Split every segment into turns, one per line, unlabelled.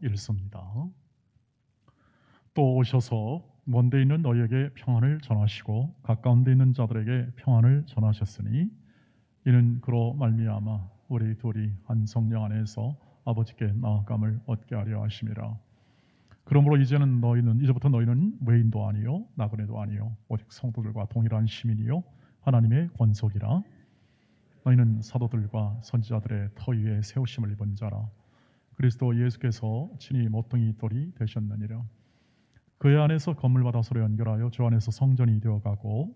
읽습니다. 또 오셔서 먼데 있는 너희에게 평안을 전하시고 가까운 데 있는 자들에게 평안을 전하셨으니 이는 그로 말미암아 우리 둘이 한 성령 안에서 아버지께 나아감을 얻게 하려 하심이라. 그러므로 이제부터 너희는 외인도 아니요 나그네도 아니요 오직 성도들과 동일한 시민이요 하나님의 권속이라. 너희는 사도들과 선지자들의 터 위에 세우심을 입은 자라. 그리스도 예수께서 친히 모퉁이 돌이 되셨느니라. 그의 안에서 건물 받아 서로 연결하여 주 안에서 성전이 되어가고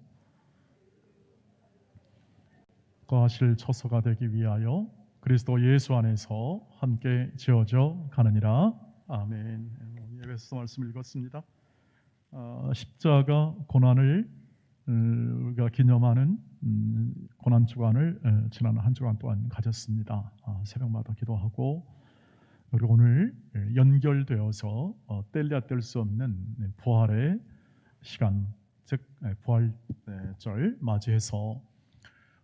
거하실 처소가 되기 위하여 그리스도 예수 안에서 함께 지어져 가느니라. 아멘. 예배서 말씀 읽었습니다. 십자가 고난을 우리가 기념하는 고난 주간을 지난 한 주간 동안 가졌습니다. 새벽마다 기도하고 그리고 오늘 연결되어서 뗄래야 뗄 수 없는 부활의 시간, 즉 부활절 맞이해서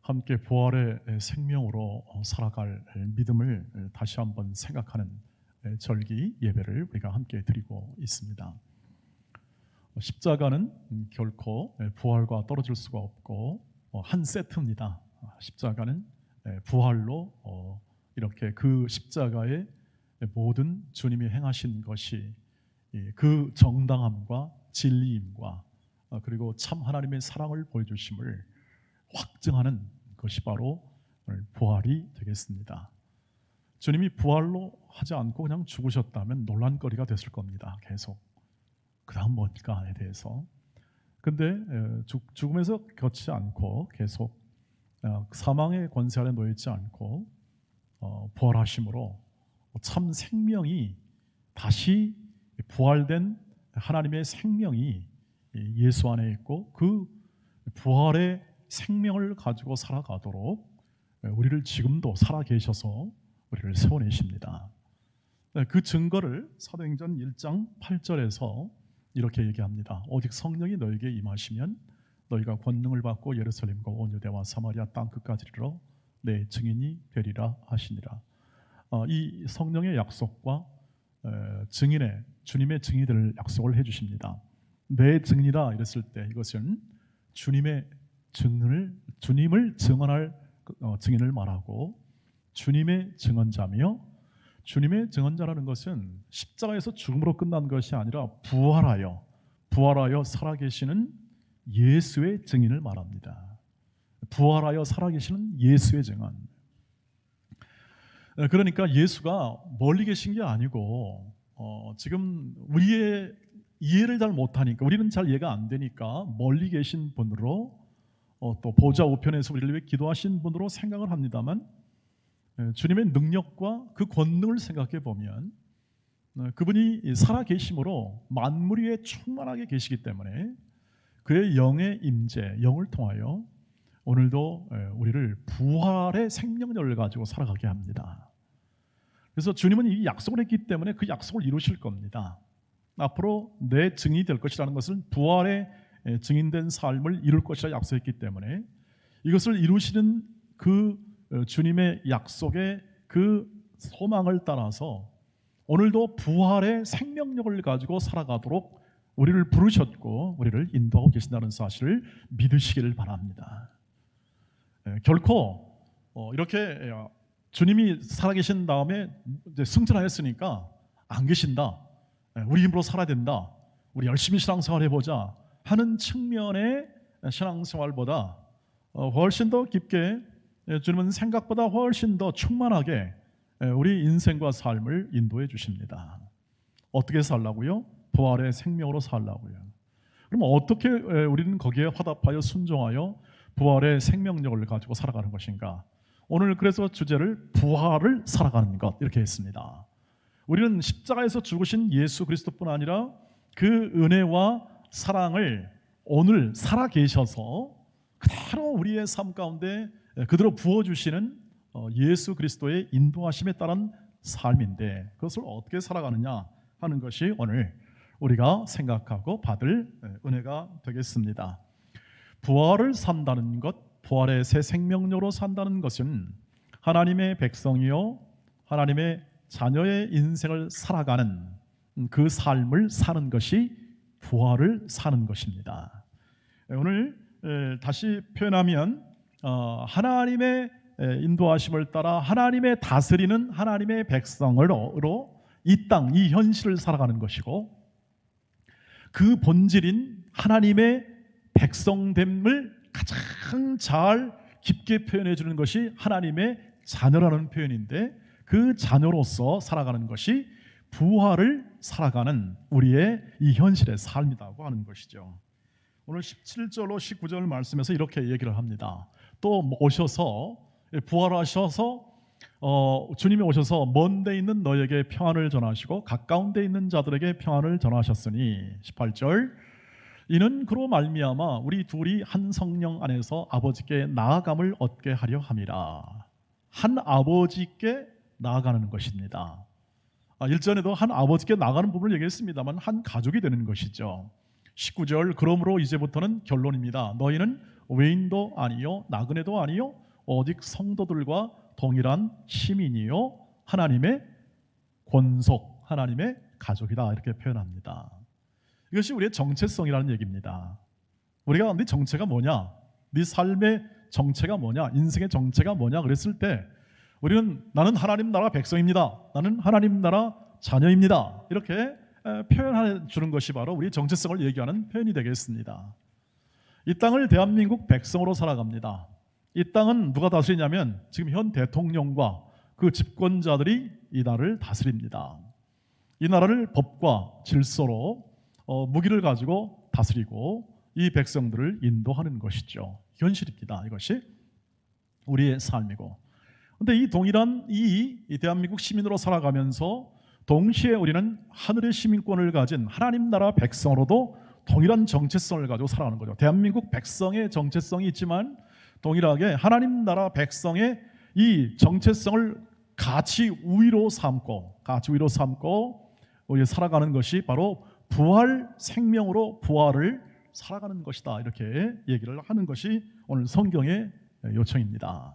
함께 부활의 생명으로 살아갈 믿음을 다시 한번 생각하는 절기 예배를 우리가 함께 드리고 있습니다. 십자가는 결코 부활과 떨어질 수가 없고 한 세트입니다. 십자가는 부활로 이렇게 그 십자가의 모든 주님이 행하신 것이 그 정당함과 진리임과 그리고 참 하나님의 사랑을 보여주심을 확증하는 것이 바로 부활이 되겠습니다. 주님이 부활로 하지 않고 그냥 죽으셨다면 논란거리가 됐을 겁니다. 계속 그 다음 뭘까에 대해서. 근데 죽음에서 걷지 않고 계속 사망의 권세 아래 놓여있지 않고 부활하심으로 참 생명이 다시 부활된 하나님의 생명이 예수 안에 있고 그 부활의 생명을 가지고 살아가도록 우리를 지금도 살아계셔서 우리를 세워내십니다. 그 증거를 사도행전 1장 8절에서 이렇게 얘기합니다. 오직 성령이 너에게 임하시면 너희가 권능을 받고 예루살렘과 온 유대와 사마리아 땅끝까지 이르러 내 증인이 되리라 하시니라. 이 성령의 약속과 주님의 증인이 될 약속을 해주십니다. 내 증인이라 이랬을 때 이것은 주님을 증언할 증인을 말하고 주님의 증언자며, 주님의 증언자라는 것은 십자가에서 죽음으로 끝난 것이 아니라 부활하여 살아계시는 예수의 증인을 말합니다. 부활하여 살아계시는 예수의 증언. 그러니까 예수가 멀리 계신 게 아니고 지금 우리의 이해를 잘 못하니까, 우리는 잘 이해가 안 되니까 멀리 계신 분으로 또 보좌 우편에서 우리를 위해 기도하신 분으로 생각을 합니다만, 주님의 능력과 그 권능을 생각해 보면 그분이 살아계심으로 만물 위에 충만하게 계시기 때문에 그의 영의 임재, 영을 통하여 오늘도 우리를 부활의 생명력을 가지고 살아가게 합니다. 그래서 주님은 이 약속을 했기 때문에 그 약속을 이루실 겁니다. 앞으로 내 증인이 될 것이라는 것은 부활의 증인된 삶을 이룰 것이라 약속했기 때문에 이것을 이루시는 그 주님의 약속의 그 소망을 따라서 오늘도 부활의 생명력을 가지고 살아가도록 우리를 부르셨고 우리를 인도하고 계신다는 사실을 믿으시기를 바랍니다. 결코 이렇게 주님이 살아계신 다음에 이제 승천하였으니까 안 계신다, 우리 힘으로 살아야 된다, 우리 열심히 신앙생활 해보자 하는 측면의 신앙생활보다 훨씬 더 깊게 주님은 생각보다 훨씬 더 충만하게 우리 인생과 삶을 인도해 주십니다. 어떻게 살라고요? 부활의 생명으로 살라고요. 그럼 어떻게 우리는 거기에 화답하여 순종하여 부활의 생명력을 가지고 살아가는 것인가? 오늘 그래서 주제를 부활을 살아가는 것 이렇게 했습니다. 우리는 십자가에서 죽으신 예수 그리스도뿐 아니라 그 은혜와 사랑을 오늘 살아계셔서 그대로 우리의 삶 가운데 그대로 부어주시는 예수 그리스도의 인도하심에 따른 삶인데, 그것을 어떻게 살아가느냐 하는 것이 오늘 우리가 생각하고 받을 은혜가 되겠습니다. 부활을 산다는 것, 부활의 새 생명력으로 산다는 것은 하나님의 백성이요 하나님의 자녀의 인생을 살아가는 그 삶을 사는 것이 부활을 사는 것입니다. 오늘 다시 표현하면 하나님의 인도하심을 따라 하나님의 다스리는 하나님의 백성으로 이 땅, 이 현실을 살아가는 것이고, 그 본질인 하나님의 백성됨을 가장 잘 깊게 표현해 주는 것이 하나님의 자녀라는 표현인데, 그 자녀로서 살아가는 것이 부활을 살아가는 우리의 이 현실의 삶이라고 하는 것이죠. 오늘 17절로 19절 말씀에서 이렇게 얘기를 합니다. 또 오셔서 부활하셔서 주님이 오셔서 먼 데 있는 너에게 평안을 전하시고 가까운 데 있는 자들에게 평안을 전하셨으니 18절 이는 그로 말미암아 우리 둘이 한 성령 안에서 아버지께 나아감을 얻게 하려 함이라. 한 아버지께 나아가는 것입니다. 1절에도 한 아버지께 나아가는 부분을 얘기했습니다만 한 가족이 되는 것이죠. 19절 그러므로 이제부터는 결론입니다. 너희는 외인도 아니요 나그네도 아니요 오직 성도들과 동일한 시민이요 하나님의 권속, 하나님의 가족이다 이렇게 표현합니다. 이것이 우리의 정체성이라는 얘기입니다. 우리가 네 정체가 뭐냐, 네 삶의 정체가 뭐냐, 인생의 정체가 뭐냐 그랬을 때 우리는 나는 하나님 나라 백성입니다, 나는 하나님 나라 자녀입니다 이렇게 표현해 주는 것이 바로 우리의 정체성을 얘기하는 표현이 되겠습니다. 이 땅을 대한민국 백성으로 살아갑니다. 이 땅은 누가 다스리냐면 지금 현 대통령과 그 집권자들이 이 나라를 다스립니다. 이 나라를 법과 질서로 무기를 가지고 다스리고 이 백성들을 인도하는 것이죠. 현실입니다. 이것이 우리의 삶이고, 그런데 이 동일한 이 대한민국 시민으로 살아가면서 동시에 우리는 하늘의 시민권을 가진 하나님 나라 백성으로도 동일한 정체성을 가지고 살아가는 거죠. 대한민국 백성의 정체성이 있지만 동일하게 하나님 나라 백성의 이 정체성을 같이 우위로 삼고 우리 살아가는 것이 바로 부활 생명으로 부활을 살아가는 것이다 이렇게 얘기를 하는 것이 오늘 성경의 요청입니다.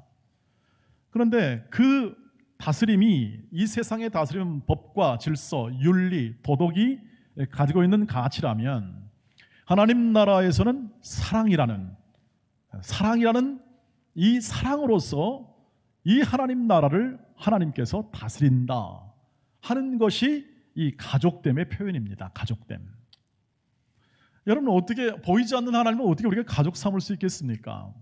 그런데 그 다스림이 이 세상의 다스림, 법과 질서, 윤리, 도덕이 가지고 있는 가치라면 하나님 나라에서는 사랑이라는 이 사랑으로서 이 하나님 나라를 하나님께서 다스린다 하는 것이 이 가족됨의 표현입니다. 가족됨. 여러분 어떻게 보이지 않는 하나님을 어떻게 우리가 가족 삼을 수 있겠습니까?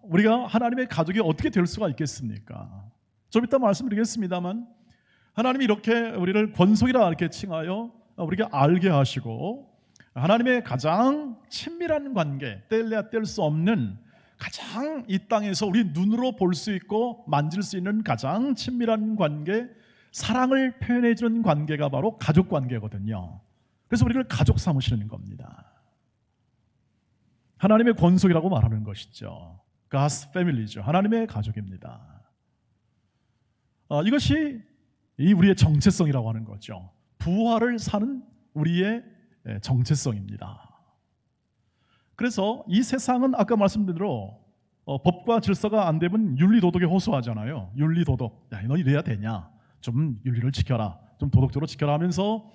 우리가 하나님의 가족이 어떻게 될 수가 있겠습니까? 좀 이따 말씀드리겠습니다만 하나님이 이렇게 우리를 권속이라 이렇게 칭하여 우리가 알게 하시고 하나님의 가장 친밀한 관계, 뗄래야 뗄 수 없는 가장 이 땅에서 우리 눈으로 볼 수 있고 만질 수 있는 가장 친밀한 관계, 사랑을 표현해 주는 관계가 바로 가족 관계거든요. 그래서 우리를 가족 삼으시는 겁니다. 하나님의 권속이라고 말하는 것이죠. God's family죠. 하나님의 가족입니다. 이것이 우리의 정체성이라고 하는 거죠. 부활을 사는 우리의 정체성입니다. 그래서 이 세상은 아까 말씀드린 대로 법과 질서가 안 되면 윤리도덕에 호소하잖아요. 윤리도덕, 야, 너 이래야 되냐, 좀 윤리를 지켜라, 좀 도덕적으로 지켜라 하면서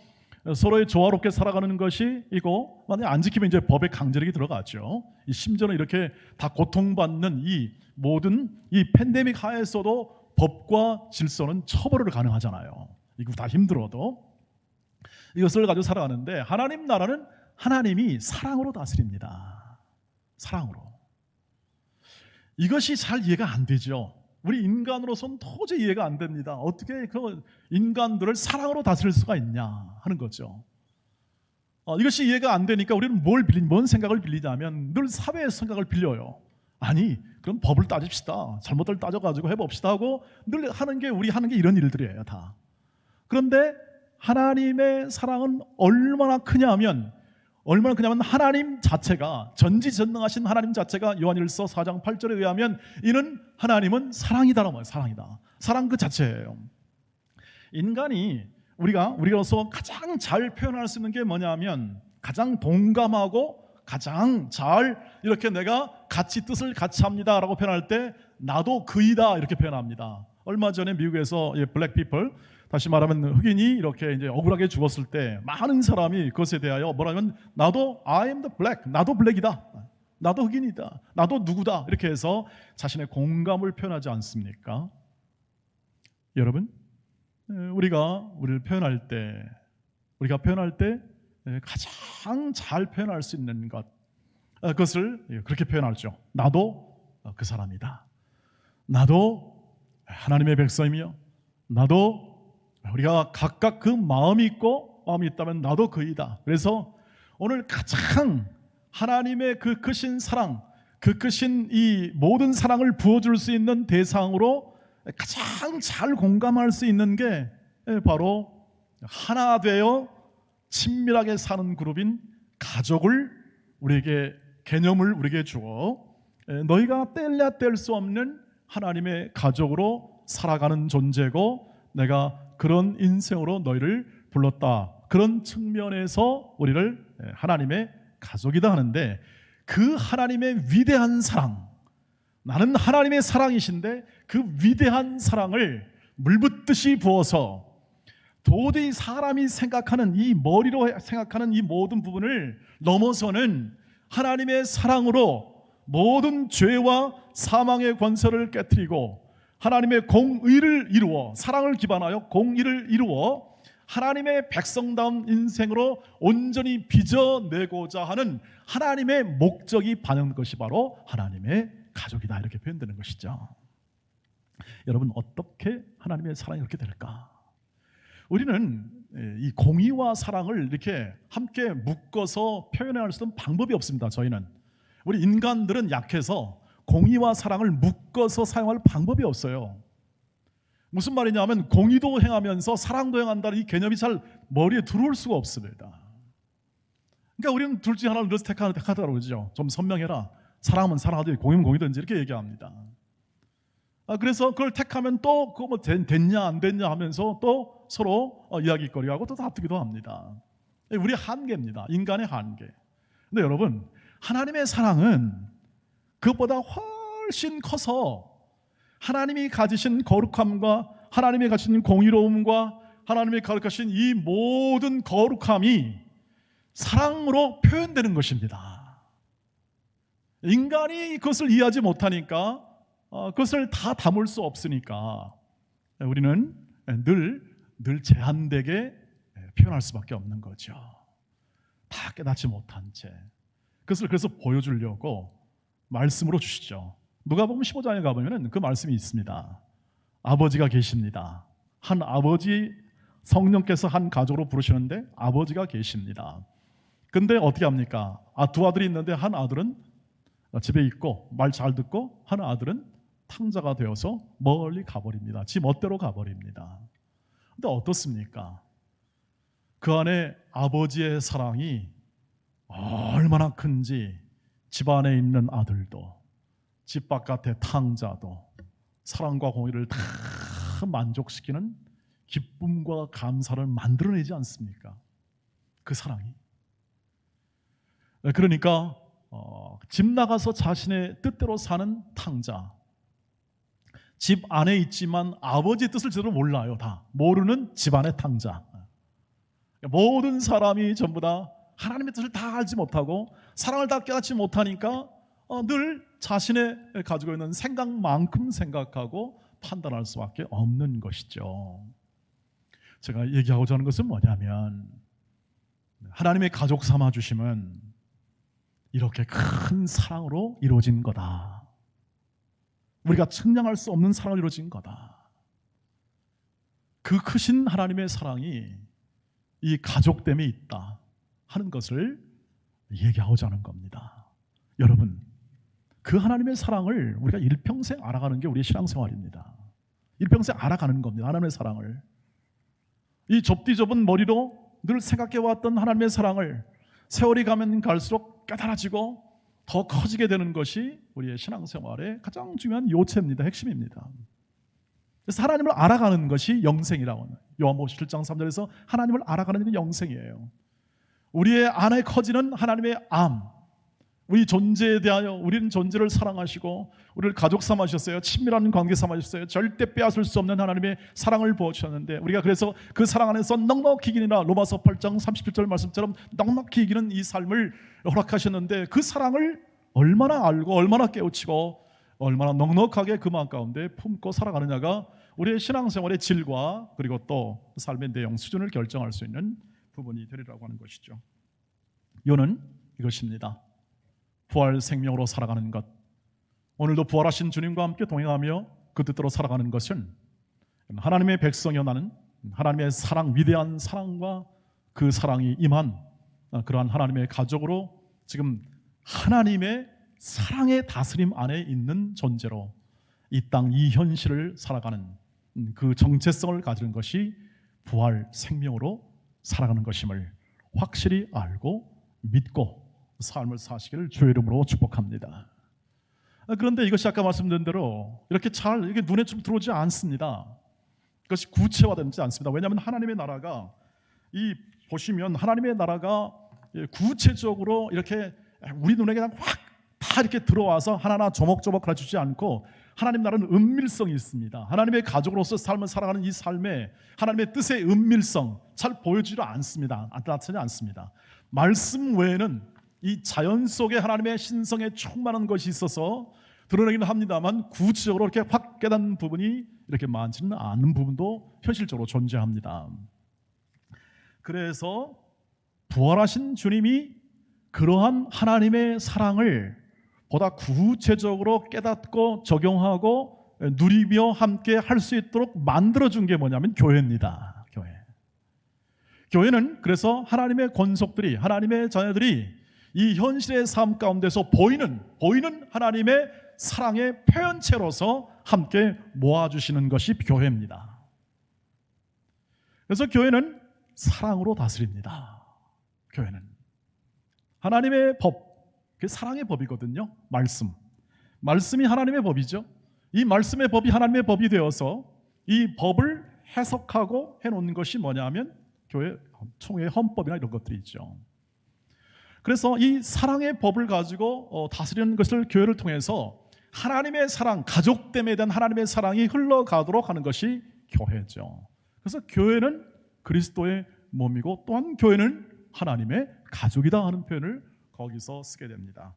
서로의 조화롭게 살아가는 것이 이고, 만약에 안 지키면 이제 법의 강제력이 들어가죠. 이 심지어는 이렇게 다 고통받는 이 모든 이 팬데믹 하에서도 법과 질서는 처벌을 가능하잖아요. 이거 다 힘들어도 이것을 가지고 살아가는데, 하나님 나라는 하나님이 사랑으로 다스립니다. 사랑으로. 이것이 잘 이해가 안 되죠. 우리 인간으로서는 도저히 이해가 안 됩니다. 어떻게 그 인간들을 사랑으로 다스릴 수가 있냐 하는 거죠. 이것이 이해가 안 되니까 우리는 뭔 생각을 빌리냐면 늘 사회의 생각을 빌려요. 아니, 그럼 법을 따집시다, 잘못을 따져가지고 해봅시다 하고 늘 하는 게 이런 일들이에요 다. 그런데 하나님의 사랑은 얼마나 크냐면 하나님 자체가, 전지전능하신 하나님 자체가 요한일서 4장 8절에 의하면 이는 하나님은 사랑이다라고 말해요. 사랑이다. 사랑 그 자체예요. 인간이 우리로서 가장 잘 표현할 수 있는 게 뭐냐면, 가장 동감하고 가장 잘 이렇게 내가 뜻을 같이 합니다라고 표현할 때 나도 그이다 이렇게 표현합니다. 얼마 전에 미국에서 블랙 피플, 다시 말하면 흑인이 이렇게 이제 억울하게 죽었을 때 많은 사람이 그것에 대하여 뭐라면 나도 I am the black, 나도 블랙이다, 나도 흑인이다, 나도 누구다, 이렇게 해서 자신의 공감을 표현하지 않습니까? 여러분, 우리를 표현할 때, 우리가 표현할 때 가장 잘 표현할 수 있는 것, 그것을 그렇게 표현하죠. 나도 그 사람이다, 나도 하나님의 백성이며, 나도 우리가 각각 그 마음이 있고 마음이 있다면 나도 그이다. 그래서 오늘 가장 하나님의 그 크신 사랑, 그 크신 이 모든 사랑을 부어줄 수 있는 대상으로 가장 잘 공감할 수 있는 게 바로 하나 되어 친밀하게 사는 그룹인 가족을 우리에게, 개념을 우리에게 주어 너희가 뗄래야 뗄 수 없는 하나님의 가족으로 살아가는 존재고 내가 그런 인생으로 너희를 불렀다. 그런 측면에서 우리를 하나님의 가족이다 하는데, 그 하나님의 위대한 사랑, 나는 하나님의 사랑이신데 그 위대한 사랑을 물붓듯이 부어서 도저히 사람이 생각하는 이 머리로 생각하는 이 모든 부분을 넘어서는 하나님의 사랑으로 모든 죄와 사망의 권세를 깨트리고 하나님의 공의를 이루어, 사랑을 기반하여 공의를 이루어 하나님의 백성다운 인생으로 온전히 빚어내고자 하는 하나님의 목적이 반영된 것이 바로 하나님의 가족이다, 이렇게 표현되는 것이죠. 여러분, 어떻게 하나님의 사랑이 그렇게 될까? 우리는 이 공의와 사랑을 이렇게 함께 묶어서 표현할 수 있는 방법이 없습니다. 저희는, 우리 인간들은 약해서 공의와 사랑을 묶어서 사용할 방법이 없어요. 무슨 말이냐면 공의도 행하면서 사랑도 행한다는 이 개념이 잘 머리에 들어올 수가 없습니다. 그러니까 우리는 둘 중에 하나를 늘 택하더라고요. 그러죠? 좀 선명해라. 사랑하면 사랑하든지 공의면 공의든지 이렇게 얘기합니다. 그래서 그걸 택하면 또 그거 뭐 됐냐 안 됐냐 하면서 또 서로 이야기거리하고 또 다투기도 합니다. 우리의 한계입니다. 인간의 한계. 근데 여러분, 하나님의 사랑은 그것보다 훨씬 커서 하나님이 가지신 거룩함과 하나님이 가지신 공의로움과 하나님이 가르치신 이 모든 거룩함이 사랑으로 표현되는 것입니다. 인간이 그것을 이해하지 못하니까, 그것을 다 담을 수 없으니까 우리는 늘 제한되게 표현할 수밖에 없는 거죠. 다 깨닫지 못한 채. 그것을 그래서 보여주려고 말씀으로 주시죠. 누가복음 15장에 가보면 그 말씀이 있습니다. 아버지가 계십니다. 한 아버지, 성령께서 한 가족으로 부르시는데 아버지가 계십니다. 근데 어떻게 합니까? 두 아들이 있는데 한 아들은 집에 있고 말 잘 듣고, 한 아들은 탕자가 되어서 멀리 가버립니다. 지 멋대로 가버립니다. 근데 어떻습니까? 그 안에 아버지의 사랑이 얼마나 큰지 집안에 있는 아들도 집 바깥의 탕자도 사랑과 공의를 다 만족시키는 기쁨과 감사를 만들어내지 않습니까? 그 사랑이. 그러니까 집 나가서 자신의 뜻대로 사는 탕자, 집 안에 있지만 아버지의 뜻을 제대로 몰라요. 다 모르는 집안의 탕자. 모든 사람이 전부 다 하나님의 뜻을 다 알지 못하고 사랑을 다 깨닫지 못하니까 늘 자신의 가지고 있는 생각만큼 생각하고 판단할 수밖에 없는 것이죠. 제가 얘기하고자 하는 것은 뭐냐면, 하나님의 가족 삼아주심은 이렇게 큰 사랑으로 이루어진 거다. 우리가 측량할 수 없는 사랑으로 이루어진 거다. 그 크신 하나님의 사랑이 이 가족됨에 있다 하는 것을 얘기하고자 하는 겁니다. 여러분, 그 하나님의 사랑을 우리가 일평생 알아가는 게 우리의 신앙생활입니다. 일평생 알아가는 겁니다. 하나님의 사랑을. 이 좁디 좁은 머리로 늘 생각해왔던 하나님의 사랑을 세월이 가면 갈수록 깨달아지고 더 커지게 되는 것이 우리의 신앙생활의 가장 중요한 요체입니다. 핵심입니다. 그래서 하나님을 알아가는 것이 영생이라고 하는, 요한복음 7장 3절에서 하나님을 알아가는 게 영생이에요. 우리의 안에 커지는 하나님의 암, 우리 존재에 대하여 우리는 존재를 사랑하시고 우리를 가족 삼아주셨어요. 친밀한 관계 삼아주셨어요. 절대 빼앗을 수 없는 하나님의 사랑을 부어주셨는데 우리가 그래서 그 사랑 안에서 넉넉히 이기니라 로마서 8장 37절 말씀처럼 넉넉히 이기는 이 삶을 허락하셨는데 그 사랑을 얼마나 알고 얼마나 깨우치고 얼마나 넉넉하게 그 마음 가운데 품고 살아가느냐가 우리의 신앙생활의 질과 그리고 또 삶의 내용 수준을 결정할 수 있는 부분이 되리라고 하는 것이죠. 요는 이것입니다. 부활 생명으로 살아가는 것. 오늘도 부활하신 주님과 함께 동행하며 그 뜻대로 살아가는 것은 하나님의 백성이여 나는 하나님의 사랑, 위대한 사랑과 그 사랑이 임한 그러한 하나님의 가족으로 지금 하나님의 사랑의 다스림 안에 있는 존재로 이 땅 이 현실을 살아가는 그 정체성을 가지는 것이 부활 생명으로 살아가는 것임을 확실히 알고 믿고 삶을 사시기를 주의 이름으로 축복합니다. 그런데 이것이 아까 말씀드린 대로 이렇게 잘 이게 눈에 좀 들어오지 않습니다. 그것이 구체화되지 않습니다. 왜냐하면 하나님의 나라가 보시면 하나님의 나라가 구체적으로 이렇게 우리 눈에 그냥 확 다 이렇게 들어와서 하나하나 조목조목 가르치지 않고 하나님 나라는 은밀성이 있습니다. 하나님의 가족으로서 삶을 살아가는 이 삶에 하나님의 뜻의 은밀성 잘 보여지지 않습니다. 나타나지 않습니다. 말씀 외에는 이 자연 속에 하나님의 신성에 충만한 것이 있어서 드러내기는 합니다만 구체적으로 이렇게 확 깨닫는 부분이 이렇게 많지는 않은 부분도 현실적으로 존재합니다. 그래서 부활하신 주님이 그러한 하나님의 사랑을 보다 구체적으로 깨닫고 적용하고 누리며 함께 할 수 있도록 만들어준 게 뭐냐면 교회입니다. 교회는 그래서 하나님의 권속들이 하나님의 자녀들이 이 현실의 삶 가운데서 보이는 하나님의 사랑의 표현체로서 함께 모아주시는 것이 교회입니다. 그래서 교회는 사랑으로 다스립니다. 교회는 하나님의 법, 그게 사랑의 법이거든요. 말씀이 하나님의 법이죠. 이 말씀의 법이 하나님의 법이 되어서 이 법을 해석하고 해놓는 것이 뭐냐면 교회 총회 헌법이나 이런 것들이 있죠. 그래서 이 사랑의 법을 가지고 다스리는 것을 교회를 통해서 하나님의 사랑, 가족됨에 대한 하나님의 사랑이 흘러가도록 하는 것이 교회죠. 그래서 교회는 그리스도의 몸이고 또한 교회는 하나님의 가족이다 하는 표현을 거기서 쓰게 됩니다.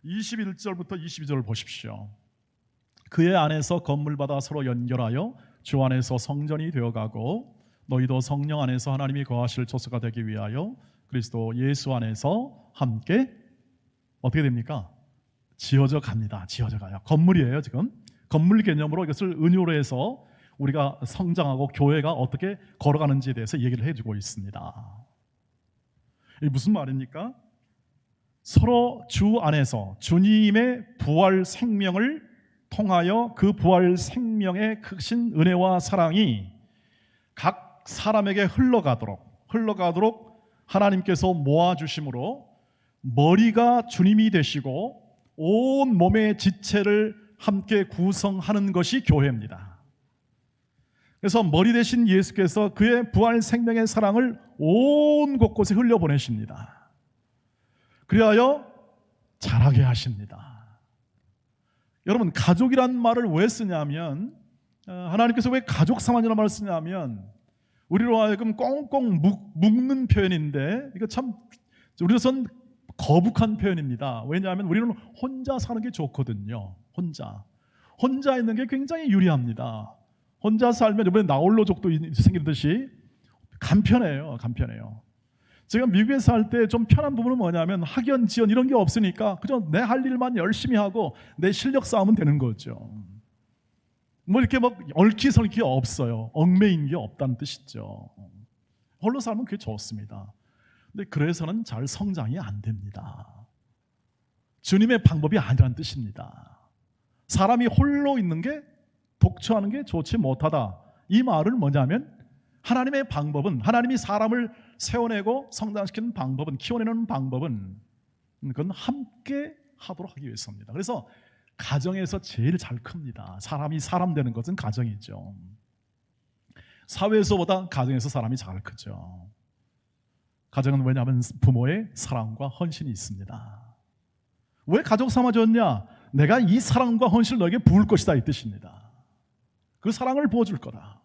21절부터 22절을 보십시오. 그의 안에서 건물받아 서로 연결하여 주 안에서 성전이 되어가고 너희도 성령 안에서 하나님이 거하실 조소가 되기 위하여 그리스도 예수 안에서 함께 어떻게 됩니까? 지어져 갑니다. 지어져 가요. 건물이에요. 지금 건물 개념으로 이것을 은유로 해서 우리가 성장하고 교회가 어떻게 걸어가는지에 대해서 얘기를 해주고 있습니다. 이게 무슨 말입니까? 서로 주 안에서 주님의 부활 생명을 통하여 그 부활 생명의 크신 은혜와 사랑이 각 사람에게 흘러가도록 하나님께서 모아주심으로 머리가 주님이 되시고 온 몸의 지체를 함께 구성하는 것이 교회입니다. 그래서 머리 되신 예수께서 그의 부활 생명의 사랑을 온 곳곳에 흘려보내십니다. 그리하여 자라게 하십니다. 여러분, 가족이란 말을 왜 쓰냐면 하나님께서 왜 가족 상환이라는 말을 쓰냐면 우리로 하여금 꽁꽁 묶는 표현인데 이거 참 우리로선 거북한 표현입니다. 왜냐하면 우리는 혼자 사는 게 좋거든요. 혼자 있는 게 굉장히 유리합니다. 혼자 살면 이번에 나홀로족도 생기듯이 간편해요. 제가 미국에 살 때 좀 편한 부분은 뭐냐면 학연, 지연 이런 게 없으니까 그저 내 할 일만 열심히 하고 내 실력 쌓으면 되는 거죠. 뭐 이렇게 막 얽히설키 없어요. 얽매인 게 없다는 뜻이죠. 홀로 살면 그게 좋습니다. 근데 그래서는 잘 성장이 안 됩니다. 주님의 방법이 아니라는 뜻입니다. 사람이 홀로 있는 게 독처하는 게 좋지 못하다. 이 말은 뭐냐면 하나님의 방법은 하나님이 사람을 세워내고 성장시키는 방법은 키워내는 방법은 그건 함께 하도록 하기 위해서입니다. 그래서 가정에서 제일 잘 큽니다. 사람이 사람 되는 것은 가정이죠. 사회에서보다 가정에서 사람이 잘 크죠. 가정은 왜냐하면 부모의 사랑과 헌신이 있습니다. 왜 가족 삼아줬냐? 내가 이 사랑과 헌신을 너에게 부을 것이다 이 뜻입니다. 그 사랑을 부어줄 거다.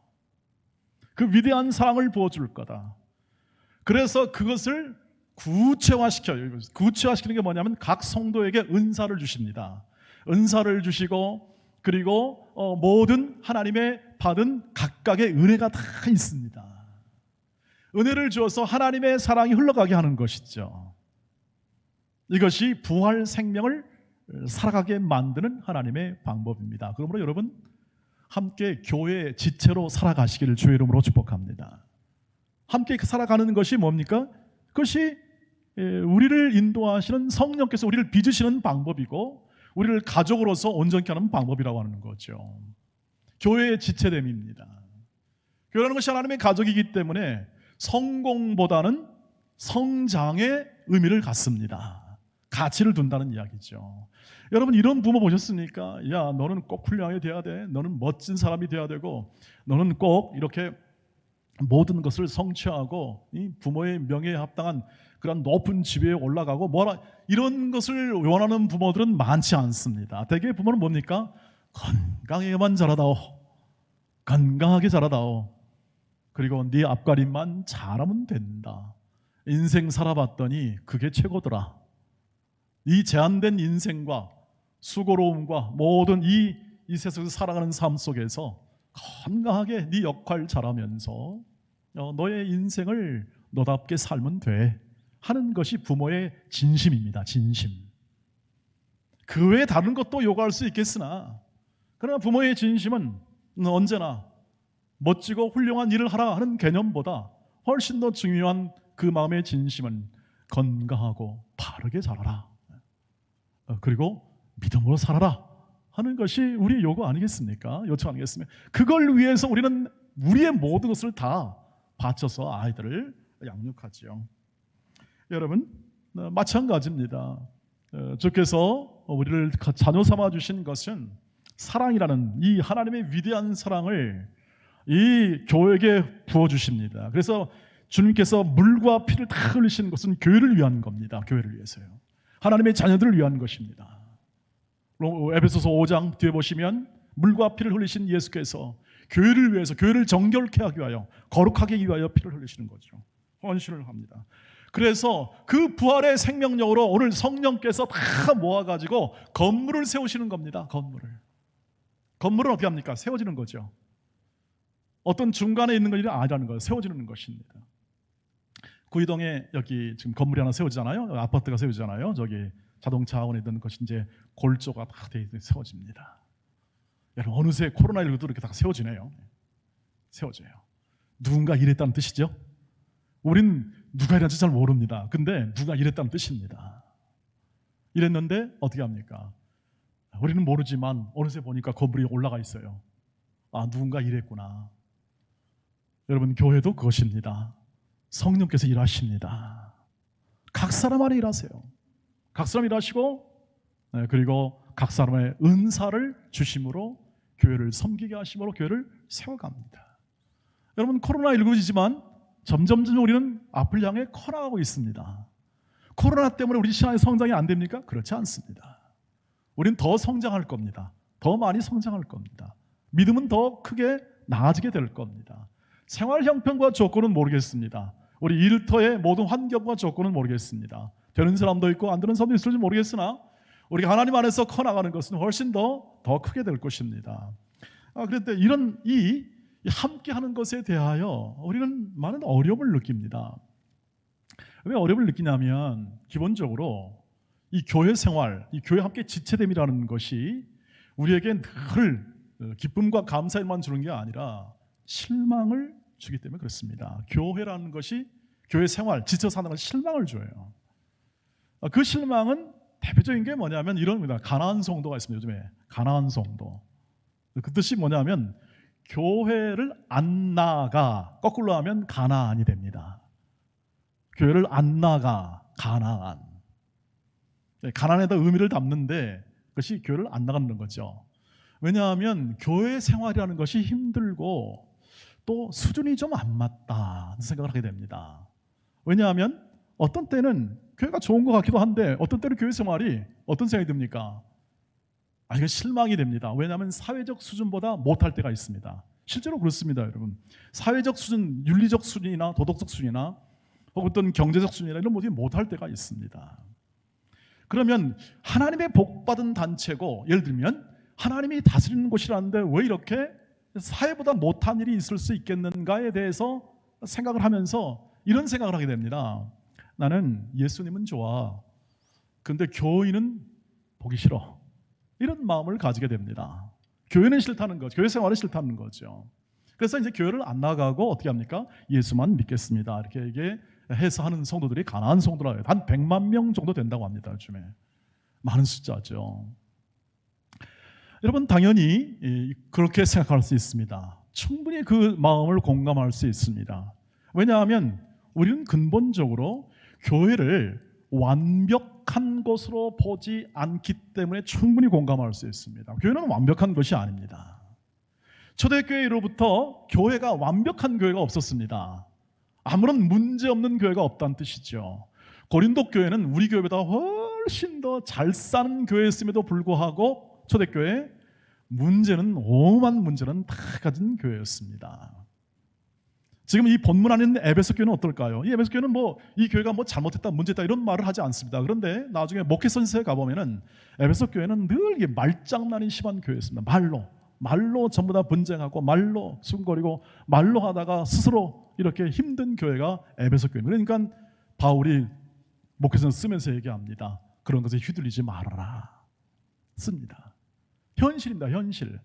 그 위대한 사랑을 부어줄 거다. 그래서 그것을 구체화시켜요. 구체화시키는 게 뭐냐면 각 성도에게 은사를 주십니다. 은사를 주시고 그리고 모든 하나님의 받은 각각의 은혜가 다 있습니다. 은혜를 주어서 하나님의 사랑이 흘러가게 하는 것이죠. 이것이 부활 생명을 살아가게 만드는 하나님의 방법입니다. 그러므로 여러분 함께 교회 지체로 살아가시기를 주의 이름으로 축복합니다. 함께 살아가는 것이 뭡니까? 그것이 우리를 인도하시는 성령께서 우리를 빚으시는 방법이고 우리를 가족으로서 온전케 하는 방법이라고 하는 거죠. 교회의 지체됨입니다. 교회라는 것이 하나님의 가족이기 때문에 성공보다는 성장의 의미를 갖습니다. 가치를 둔다는 이야기죠. 여러분 이런 부모 보셨습니까? 야, 너는 꼭 훌륭하게 돼야 돼. 너는 멋진 사람이 돼야 되고 너는 꼭 이렇게 모든 것을 성취하고 이 부모의 명예에 합당한 그런 높은 지위에 올라가고 뭐라 이런 것을 원하는 부모들은 많지 않습니다. 대개 부모는 뭡니까? 건강하게만 자라다오. 건강하게 자라다오. 그리고 네 앞가림만 잘하면 된다. 인생 살아봤더니 그게 최고더라. 이 제한된 인생과 수고로움과 모든 이 세상에서 살아가는 삶 속에서 건강하게 네 역할 잘하면서 너의 인생을 너답게 살면 돼 하는 것이 부모의 진심입니다. 진심. 그 외에 다른 것도 요구할 수 있겠으나 그러나 부모의 진심은 언제나 멋지고 훌륭한 일을 하라 하는 개념보다 훨씬 더 중요한 그 마음의 진심은 건강하고 바르게 자라라. 그리고 믿음으로 살아라 하는 것이 우리의 요구 아니겠습니까? 요청 아니겠습니까? 그걸 위해서 우리는 우리의 모든 것을 다 바쳐서 아이들을 양육하지요. 여러분 마찬가지입니다. 주께서 우리를 자녀 삼아 주신 것은 사랑이라는 이 하나님의 위대한 사랑을 이 교회에게 부어주십니다. 그래서 주님께서 물과 피를 다 흘리시는 것은 교회를 위한 겁니다. 교회를 위해서요. 하나님의 자녀들을 위한 것입니다. 에베소서 5장 뒤에 보시면 물과 피를 흘리신 예수께서 교회를 위해서 교회를 정결케 하기 위하여 거룩하게 하기 위하여 피를 흘리시는 거죠. 헌신을 합니다. 그래서 그 부활의 생명력으로 오늘 성령께서 다 모아가지고 건물을 세우시는 겁니다. 건물은 어떻게 합니까? 세워지는 거죠. 어떤 중간에 있는 것이 아니라는 거예요. 세워지는 것입니다. 구이동에 여기 지금 건물이 하나 세워지잖아요. 아파트가 세워지잖아요. 저기 자동차 학원에 있는 것이 이제 골조가 다 세워집니다. 여러분 어느새 코로나19도 이렇게 다 세워지네요. 세워져요. 누군가 일했다는 뜻이죠. 우린 누가 일했는지 잘 모릅니다. 근데 누가 일했다는 뜻입니다. 일했는데 어떻게 합니까? 우리는 모르지만 어느새 보니까 건물이 올라가 있어요. 아, 누군가 일했구나. 여러분 교회도 그것입니다. 성령께서 일하십니다. 각 사람 안에 일하세요. 각 사람 일하시고 그리고 각 사람의 은사를 주심으로 교회를 섬기게 하심으로 교회를 세워갑니다. 여러분 코로나19이지만 점점 우리는 앞을 향해 커나가고 있습니다. 코로나 때문에 우리 신앙의 성장이 안 됩니까? 그렇지 않습니다. 우리는 더 성장할 겁니다. 더 많이 성장할 겁니다. 믿음은 더 크게 나아지게 될 겁니다. 생활 형편과 조건은 모르겠습니다. 우리 일터의 모든 환경과 조건은 모르겠습니다. 되는 사람도 있고 안 되는 사람도 있을지 모르겠으나 우리가 하나님 안에서 커나가는 것은 훨씬 더 크게 될 것입니다. 그런데 이런 이 함께하는 것에 대하여 우리는 많은 어려움을 느낍니다. 왜 어려움을 느끼냐면 기본적으로 이 교회 생활, 이 교회 함께 지체됨이라는 것이 우리에게 늘 기쁨과 감사만 주는 게 아니라 실망을 주기 때문에 그렇습니다. 교회라는 것이 교회 생활, 지쳐 사는 것이 실망을 줘요. 그 실망은 대표적인 게 뭐냐면 이런 겁니다. 가나안 성도가 있습니다. 요즘에 가나안 성도. 그 뜻이 뭐냐면 교회를 안 나가 거꾸로 하면 가나안이 됩니다. 교회를 안 나가 가나안. 가나안에다 의미를 담는데 그것이 교회를 안 나가는 거죠. 왜냐하면 교회 생활이라는 것이 힘들고 또 수준이 좀 안 맞다 생각을 하게 됩니다. 왜냐하면 어떤 때는 교회가 좋은 것 같기도 한데 어떤 때는 교회 생활이 어떤 생각이 듭니까? 이거 실망이 됩니다. 왜냐하면 사회적 수준보다 못할 때가 있습니다. 실제로 그렇습니다, 여러분. 사회적 수준, 윤리적 수준이나 도덕적 수준이나 혹은 어떤 경제적 수준이나 이런 모습이 못할 때가 있습니다. 그러면 하나님의 복받은 단체고, 예를 들면 하나님이 다스리는 곳이라는데 왜 이렇게 사회보다 못한 일이 있을 수 있겠는가에 대해서 생각을 하면서 이런 생각을 하게 됩니다. 나는 예수님은 좋아, 근데 교인은 보기 싫어, 이런 마음을 가지게 됩니다. 교회는 싫다는 거죠. 교회 생활은 싫다는 거죠. 그래서 이제 교회를 안 나가고 어떻게 합니까? 예수만 믿겠습니다, 이렇게 해서 하는 성도들이 가난한 성도라고 해요. 한 100만 명 정도 된다고 합니다. 요즘에 많은 숫자죠. 여러분, 당연히 그렇게 생각할 수 있습니다. 충분히 그 마음을 공감할 수 있습니다. 왜냐하면 우리는 근본적으로 교회를 완벽한 것으로 보지 않기 때문에 충분히 공감할 수 있습니다. 교회는 완벽한 것이 아닙니다. 초대교회로부터 교회가 완벽한 교회가 없었습니다. 아무런 문제 없는 교회가 없다는 뜻이죠. 고린도 교회는 우리 교회보다 훨씬 더 잘 사는 교회였음에도 불구하고 초대교회 오만 문제는 다 가진 교회였습니다. 지금 이 본문 안에 있는 에베소 교회는 어떨까요? 이 에베소 교회는 이 교회가 잘못했다, 문제다 이런 말을 하지 않습니다. 그런데 나중에 목회선서에 가보면은 에베소 교회는 늘 이게 말장난이 심한 교회였습니다. 말로 전부 다 분쟁하고 말로 숨거리고 말로 하다가 스스로 이렇게 힘든 교회가 에베소 교회입니다. 그러니까 바울이 목회선 쓰면서 얘기합니다. 그런 것에 휘둘리지 말아라 씁니다. 현실입니다, 현실.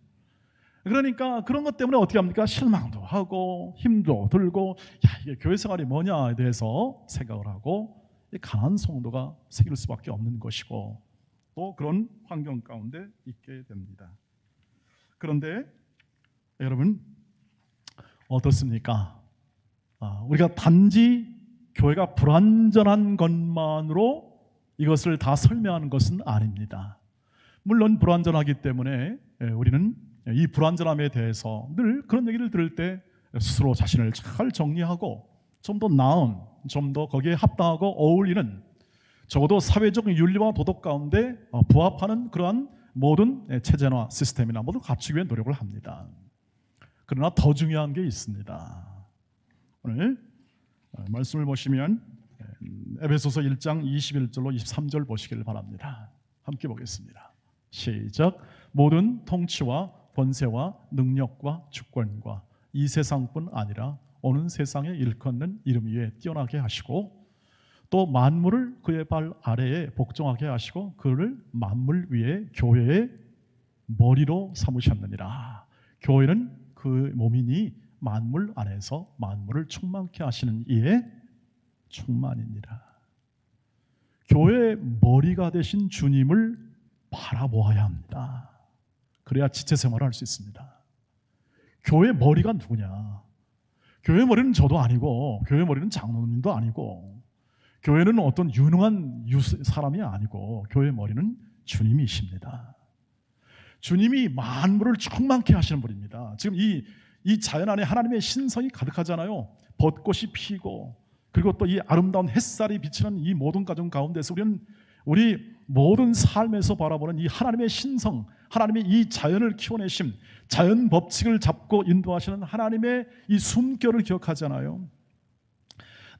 그러니까 그런 것 때문에 어떻게 합니까? 실망도 하고 힘도 들고, 이게 교회 생활이 뭐냐에 대해서 생각을 하고 가난한 성도가 생길 수밖에 없는 것이고, 또 그런 환경 가운데 있게 됩니다. 그런데 여러분 어떻습니까? 우리가 단지 교회가 불완전한 것만으로 이것을 다 설명하는 것은 아닙니다. 물론 불완전하기 때문에 우리는 이 불완전함에 대해서 늘 그런 얘기를 들을 때 스스로 자신을 잘 정리하고 좀 더 나은, 좀 더 거기에 합당하고 어울리는, 적어도 사회적 윤리와 도덕 가운데 부합하는 그러한 모든 체제나 시스템이나 모두 갖추기 위해 노력을 합니다. 그러나 더 중요한 게 있습니다. 오늘 말씀을 보시면 에베소서 1장 21절로 23절 보시기를 바랍니다. 함께 보겠습니다. 시작. 모든 통치와 권세와 능력과 주권과 이 세상뿐 아니라 오는 세상에 일컫는 이름 위에 뛰어나게 하시고, 또 만물을 그의 발 아래에 복종하게 하시고 그를 만물 위에 교회의 머리로 삼으셨느니라. 교회는 그 몸이니 만물 안에서 만물을 충만케 하시는 이의 충만이니라. 교회의 머리가 되신 주님을 바라보아야 합니다. 그래야 지체 생활을 할 수 있습니다. 교회 머리가 누구냐? 교회 머리는 저도 아니고, 교회 머리는 장로님도 아니고, 교회는 어떤 유능한 사람이 아니고, 교회 머리는 주님이십니다. 주님이 만물을 충만케 하시는 분입니다. 지금 이 자연 안에 하나님의 신성이 가득하잖아요. 벚꽃이 피고, 그리고 또 이 아름다운 햇살이 비치는 이 모든 가정 가운데서 우리 모든 삶에서 바라보는 이 하나님의 신성, 하나님의 이 자연을 키워내심, 자연 법칙을 잡고 인도하시는 하나님의 이 숨결을 기억하잖아요.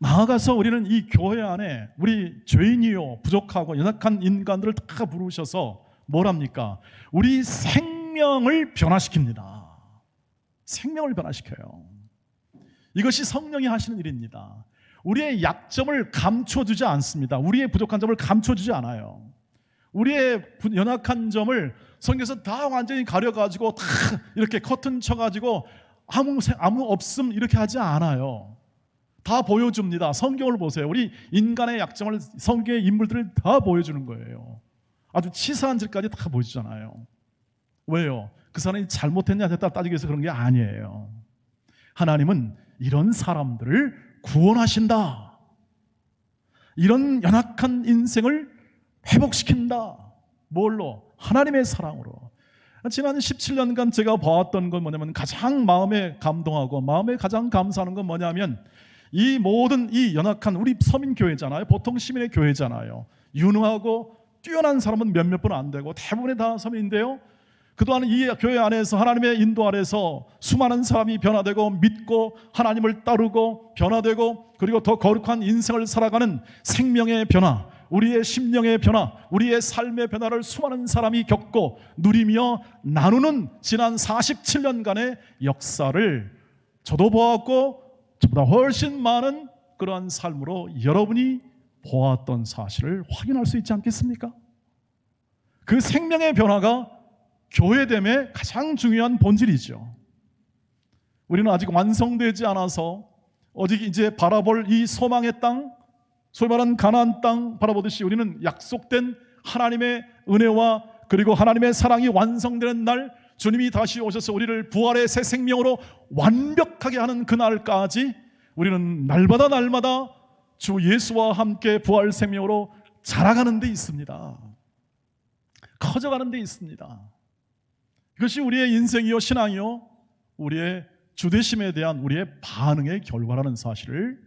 나아가서 우리는 이 교회 안에 우리 죄인이요 부족하고 연약한 인간들을 다 부르셔서 뭐랍니까? 우리 생명을 변화시킵니다. 생명을 변화시켜요. 이것이 성령이 하시는 일입니다. 우리의 약점을 감춰주지 않습니다. 우리의 부족한 점을 감춰주지 않아요. 우리의 연약한 점을 성경에서 다 완전히 가려가지고 다 이렇게 커튼 쳐가지고 아무 없음 이렇게 하지 않아요. 다 보여줍니다. 성경을 보세요. 우리 인간의 약점을 성경의 인물들을 다 보여주는 거예요. 아주 치사한 짓까지 다 보여주잖아요. 왜요? 그 사람이 잘못했냐 됐다 따지기 위해서 그런 게 아니에요. 하나님은 이런 사람들을 구원하신다. 이런 연약한 인생을 회복시킨다. 뭘로? 하나님의 사랑으로. 지난 17년간 제가 봐왔던 건 뭐냐면, 가장 마음에 감동하고 마음에 가장 감사하는 건 뭐냐면, 이 모든 이 연약한 우리 서민교회잖아요. 보통 시민의 교회잖아요. 유능하고 뛰어난 사람은 몇몇 분 안 되고 대부분이 다 서민인데요. 그동안 이 교회 안에서 하나님의 인도 아래서 수많은 사람이 변화되고 믿고 하나님을 따르고 변화되고 그리고 더 거룩한 인생을 살아가는 생명의 변화, 우리의 심령의 변화, 우리의 삶의 변화를 수많은 사람이 겪고 누리며 나누는 지난 47년간의 역사를 저도 보았고 저보다 훨씬 많은 그러한 삶으로 여러분이 보았던 사실을 확인할 수 있지 않겠습니까? 그 생명의 변화가 교회됨의 가장 중요한 본질이죠. 우리는 아직 완성되지 않아서 오직 이제 바라볼 이 소망의 땅, 소위 말하는 가나안 땅 바라보듯이 우리는 약속된 하나님의 은혜와 그리고 하나님의 사랑이 완성되는 날, 주님이 다시 오셔서 우리를 부활의 새 생명으로 완벽하게 하는 그날까지 우리는 날마다 주 예수와 함께 부활 생명으로 자라가는 데 있습니다. 커져가는 데 있습니다. 이것이 우리의 인생이요 신앙이요 우리의 주되심에 대한 우리의 반응의 결과라는 사실을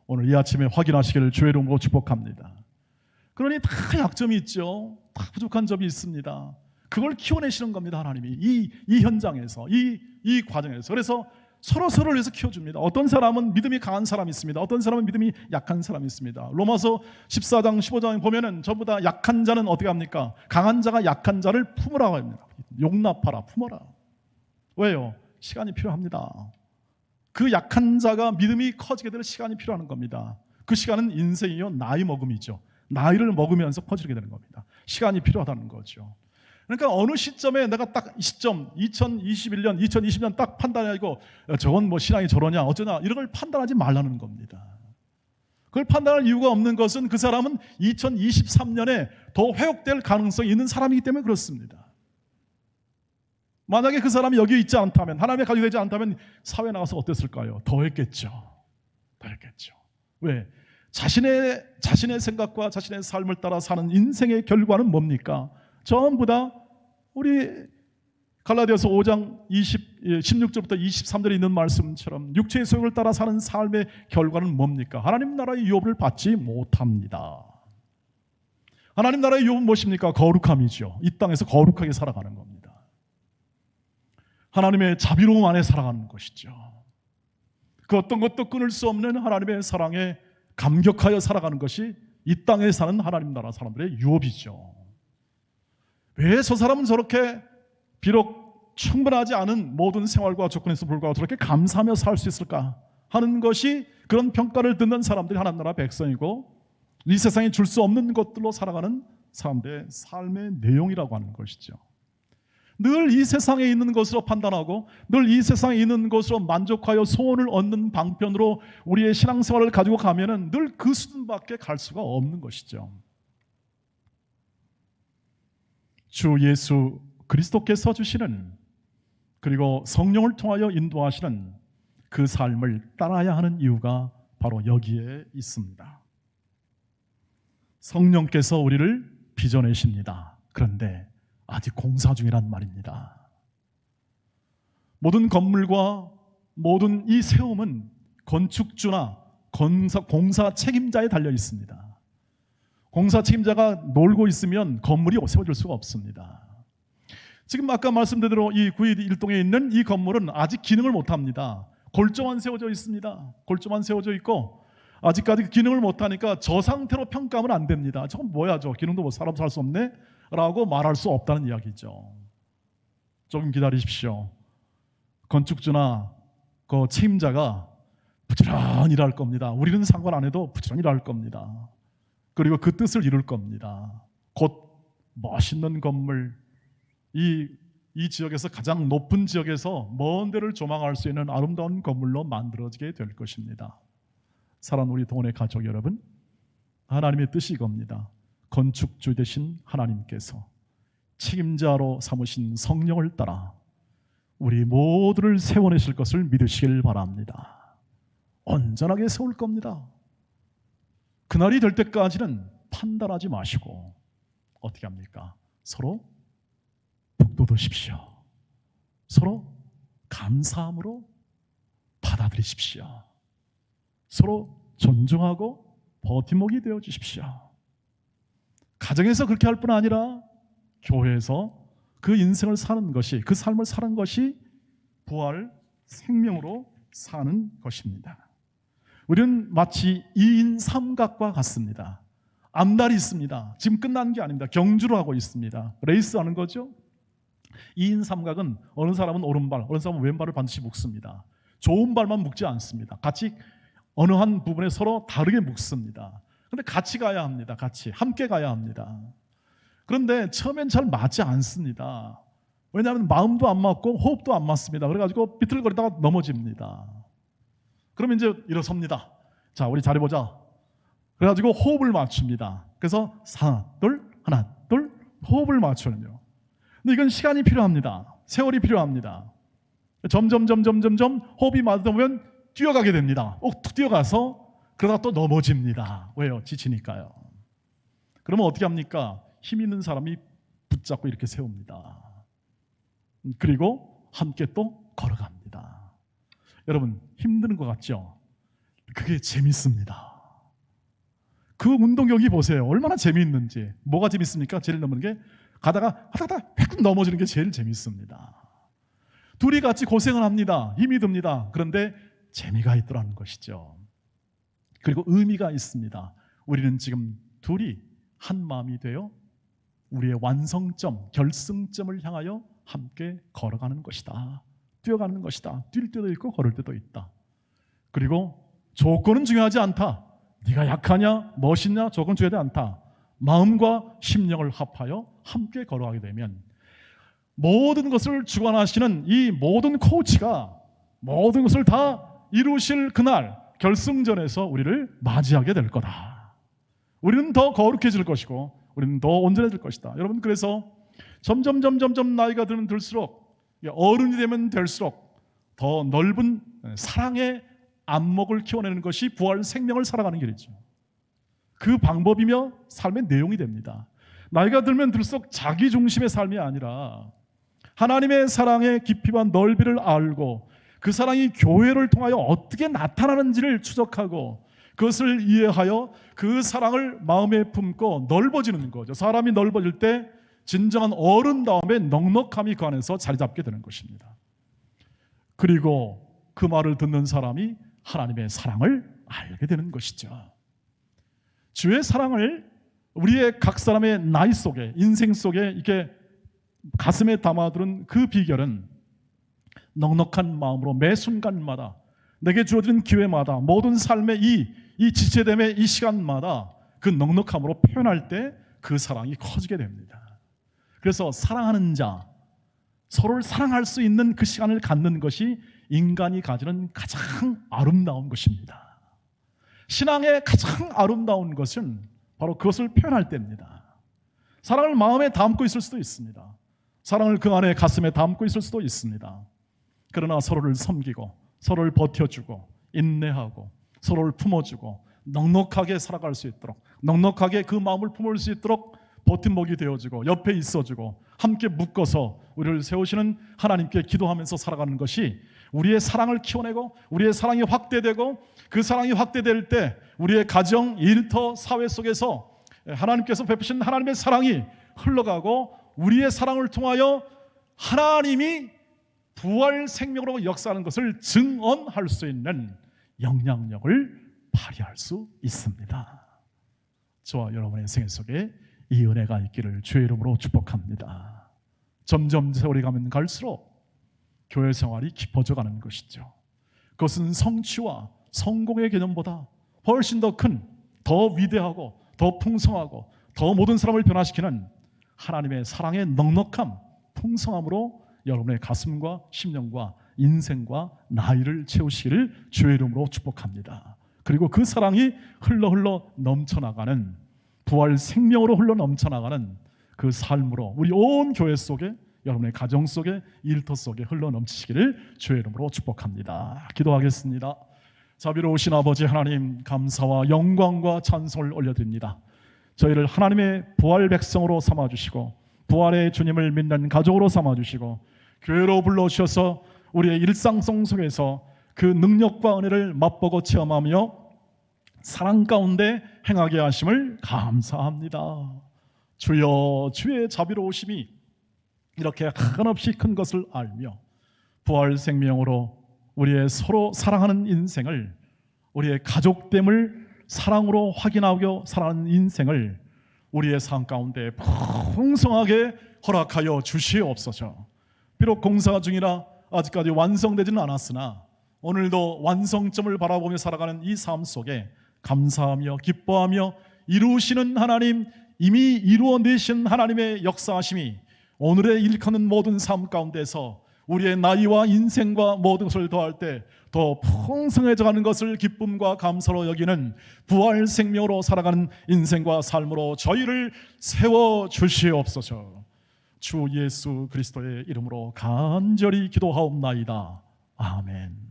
오늘 이 아침에 확인하시기를 주의 이름으로 축복합니다. 그러니 다 약점이 있죠. 다 부족한 점이 있습니다. 그걸 키워내시는 겁니다. 하나님이 이 현장에서 이 과정에서. 그래서 서로를 위해서 키워줍니다. 어떤 사람은 믿음이 강한 사람이 있습니다. 어떤 사람은 믿음이 약한 사람이 있습니다. 로마서 14장 15장에 보면은 전부 다 약한 자는 어떻게 합니까? 강한 자가 약한 자를 품으라고 합니다. 용납하라, 품어라. 왜요? 시간이 필요합니다. 그 약한 자가 믿음이 커지게 될 시간이 필요한 겁니다. 그 시간은 인생이요 나이 먹음이죠. 나이를 먹으면서 커지게 되는 겁니다. 시간이 필요하다는 거죠. 그러니까 어느 시점에 내가 딱 이 시점 2021년, 2020년 딱 판단하고 저건 뭐 신앙이 저러냐 어쩌냐 이런 걸 판단하지 말라는 겁니다. 그걸 판단할 이유가 없는 것은 그 사람은 2023년에 더 회복될 가능성이 있는 사람이기 때문에 그렇습니다. 만약에 그 사람이 여기 있지 않다면, 하나님의 가족이 되지 않다면 사회에 나가서 어땠을까요? 더 했겠죠. 왜? 자신의 생각과 자신의 삶을 따라 사는 인생의 결과는 뭡니까? 전부 다 우리 갈라디아서 5장 16절부터 23절에 있는 말씀처럼 육체의 소욕을 따라 사는 삶의 결과는 뭡니까? 하나님 나라의 유업을 받지 못합니다. 하나님 나라의 유업은 무엇입니까? 거룩함이죠. 이 땅에서 거룩하게 살아가는 겁니다. 하나님의 자비로움 안에 살아가는 것이죠. 그 어떤 것도 끊을 수 없는 하나님의 사랑에 감격하여 살아가는 것이 이 땅에 사는 하나님 나라 사람들의 유업이죠. 왜 저 사람은 저렇게 비록 충분하지 않은 모든 생활과 조건에서 불구하고 저렇게 감사하며 살 수 있을까 하는 것이 그런 평가를 듣는 사람들이 하나님 나라 백성이고 이 세상에 줄 수 없는 것들로 살아가는 사람들의 삶의 내용이라고 하는 것이죠. 늘 이 세상에 있는 것으로 판단하고 늘 이 세상에 있는 것으로 만족하여 소원을 얻는 방편으로 우리의 신앙생활을 가지고 가면은 늘 그 수준밖에 갈 수가 없는 것이죠. 주 예수 그리스도께서 주시는 그리고 성령을 통하여 인도하시는 그 삶을 따라야 하는 이유가 바로 여기에 있습니다. 성령께서 우리를 빚어내십니다. 그런데 아직 공사 중이란 말입니다. 모든 건물과 모든 이 세움은 건축주나 공사 책임자에 달려 있습니다. 공사 책임자가 놀고 있으면 건물이 세워질 수가 없습니다. 지금 아까 말씀드린 대로 이 구이 1동에 있는 이 건물은 아직 기능을 못합니다. 골조만 세워져 있습니다. 골조만 세워져 있고 아직까지 기능을 못하니까 저 상태로 평가하면 안 됩니다. 저건 뭐야, 저 기능도 뭐 사람 살 수 없네? 라고 말할 수 없다는 이야기죠. 조금 기다리십시오. 건축주나 그 책임자가 부지런히 일할 겁니다. 우리는 상관 안 해도 부지런히 일할 겁니다. 그리고 그 뜻을 이룰 겁니다. 곧 멋있는 건물, 이 지역에서 가장 높은 지역에서 먼 데를 조망할 수 있는 아름다운 건물로 만들어지게 될 것입니다. 사랑하는 우리 동원의 가족 여러분, 하나님의 뜻이 이겁니다. 건축주 되신 하나님께서 책임자로 삼으신 성령을 따라 우리 모두를 세워내실 것을 믿으시길 바랍니다. 온전하게 세울 겁니다. 그날이 될 때까지는 판단하지 마시고 어떻게 합니까? 서로 북돋으십시오. 서로 감사함으로 받아들이십시오. 서로 존중하고 버팀목이 되어 주십시오. 가정에서 그렇게 할 뿐 아니라 교회에서 그 인생을 사는 것이, 그 삶을 사는 것이 부활 생명으로 사는 것입니다. 우리는 마치 2인 삼각과 같습니다. 앞날이 있습니다. 지금 끝난 게 아닙니다. 경주를 하고 있습니다. 레이스 하는 거죠. 2인 삼각은 어느 사람은 오른발, 어느 사람은 왼발을 반드시 묶습니다. 좋은 발만 묶지 않습니다. 같이 어느 한 부분에 서로 다르게 묶습니다. 그런데 같이 가야 합니다. 같이 함께 가야 합니다. 그런데 처음엔 잘 맞지 않습니다. 왜냐하면 마음도 안 맞고 호흡도 안 맞습니다. 그래가지고 비틀거리다가 넘어집니다. 그러면 이제 일어섭니다. 자, 우리 잘해보자. 그래가지고 호흡을 맞춥니다. 그래서 하나 둘 호흡을 맞추는요. 근데 이건 시간이 필요합니다. 세월이 필요합니다. 점점 호흡이 맞다 보면 뛰어가게 됩니다. 툭 뛰어가서 그러다가 또 넘어집니다. 왜요? 지치니까요. 그러면 어떻게 합니까? 힘 있는 사람이 붙잡고 이렇게 세웁니다. 그리고 함께 또 걸어갑니다. 여러분, 힘드는 것 같죠? 그게 재밌습니다. 그 운동 경기 보세요. 얼마나 재미있는지. 뭐가 재밌습니까? 제일 넘는 게 가다가 휙 넘어지는 게 제일 재밌습니다. 둘이 같이 고생을 합니다. 힘이 듭니다. 그런데 재미가 있더라는 것이죠. 그리고 의미가 있습니다. 우리는 지금 둘이 한 마음이 되어 우리의 완성점, 결승점을 향하여 함께 걸어가는 것이다. 뛰어가는 것이다. 뛸 때도 있고 걸을 때도 있다. 그리고 조건은 중요하지 않다. 네가 약하냐, 멋있냐, 조건 중요하지 않다. 마음과 심령을 합하여 함께 걸어가게 되면 모든 것을 주관하시는 이 모든 코치가 모든 것을 다 이루실 그날 결승전에서 우리를 맞이하게 될 거다. 우리는 더 거룩해질 것이고 우리는 더 온전해질 것이다. 여러분, 그래서 점점 나이가 들수록 어른이 되면 될수록 더 넓은 사랑의 안목을 키워내는 것이 부활 생명을 살아가는 길이죠. 그 방법이며 삶의 내용이 됩니다. 나이가 들면 들수록 자기 중심의 삶이 아니라 하나님의 사랑의 깊이와 넓이를 알고 그 사랑이 교회를 통하여 어떻게 나타나는지를 추적하고 그것을 이해하여 그 사랑을 마음에 품고 넓어지는 거죠. 사람이 넓어질 때 진정한 어른다움의 넉넉함이 그 안에서 자리 잡게 되는 것입니다. 그리고 그 말을 듣는 사람이 하나님의 사랑을 알게 되는 것이죠. 주의 사랑을 우리의 각 사람의 나이 속에, 인생 속에 이렇게 가슴에 담아두는 그 비결은 넉넉한 마음으로 매 순간마다 내게 주어진 기회마다 모든 삶의 이 지체됨의 이 시간마다 그 넉넉함으로 표현할 때 그 사랑이 커지게 됩니다. 그래서 사랑하는 자, 서로를 사랑할 수 있는 그 시간을 갖는 것이 인간이 가지는 가장 아름다운 것입니다. 신앙의 가장 아름다운 것은 바로 그것을 표현할 때입니다. 사랑을 마음에 담고 있을 수도 있습니다. 사랑을 그 안에 가슴에 담고 있을 수도 있습니다. 그러나 서로를 섬기고 서로를 버텨주고 인내하고 서로를 품어주고 넉넉하게 살아갈 수 있도록, 넉넉하게 그 마음을 품을 수 있도록 버팀목이 되어주고 옆에 있어주고 함께 묶어서 우리를 세우시는 하나님께 기도하면서 살아가는 것이 우리의 사랑을 키워내고 우리의 사랑이 확대되고 그 사랑이 확대될 때 우리의 가정, 일터, 사회 속에서 하나님께서 베푸신 하나님의 사랑이 흘러가고 우리의 사랑을 통하여 하나님이 부활 생명으로 역사하는 것을 증언할 수 있는 영향력을 발휘할 수 있습니다. 저와 여러분의 생애 속에 이 은혜가 있기를 주의 이름으로 축복합니다. 점점 세월이 가면 갈수록 교회 생활이 깊어져 가는 것이죠. 그것은 성취와 성공의 개념보다 훨씬 더 큰, 더 위대하고 더 풍성하고 더 모든 사람을 변화시키는 하나님의 사랑의 넉넉함, 풍성함으로 여러분의 가슴과 심령과 인생과 나이를 채우시기를 주의 이름으로 축복합니다. 그리고 그 사랑이 흘러 넘쳐나가는 부활 생명으로 흘러 넘쳐나가는 그 삶으로 우리 온 교회 속에 여러분의 가정 속에 일터 속에 흘러 넘치시기를 주의 이름으로 축복합니다. 기도하겠습니다. 자비로우신 아버지 하나님, 감사와 영광과 찬송을 올려드립니다. 저희를 하나님의 부활 백성으로 삼아주시고 부활의 주님을 믿는 가족으로 삼아주시고 교회로 불러주셔서 우리의 일상성 속에서 그 능력과 은혜를 맛보고 체험하며 사랑 가운데 행하게 하심을 감사합니다. 주여, 주의 자비로우심이 이렇게 한없이 큰 것을 알며 부활 생명으로 우리의 서로 사랑하는 인생을, 우리의 가족됨을 사랑으로 확인하고 살아가는 인생을 우리의 삶 가운데 풍성하게 허락하여 주시옵소서. 비록 공사 중이라 아직까지 완성되지는 않았으나 오늘도 완성점을 바라보며 살아가는 이 삶 속에 감사하며 기뻐하며 이루시는 하나님, 이미 이루어내신 하나님의 역사하심이 오늘의 일컫는 모든 삶 가운데서 우리의 나이와 인생과 모든 것을 더할 때 더 풍성해져가는 것을 기쁨과 감사로 여기는 부활 생명으로 살아가는 인생과 삶으로 저희를 세워주시옵소서. 주 예수 그리스도의 이름으로 간절히 기도하옵나이다. 아멘.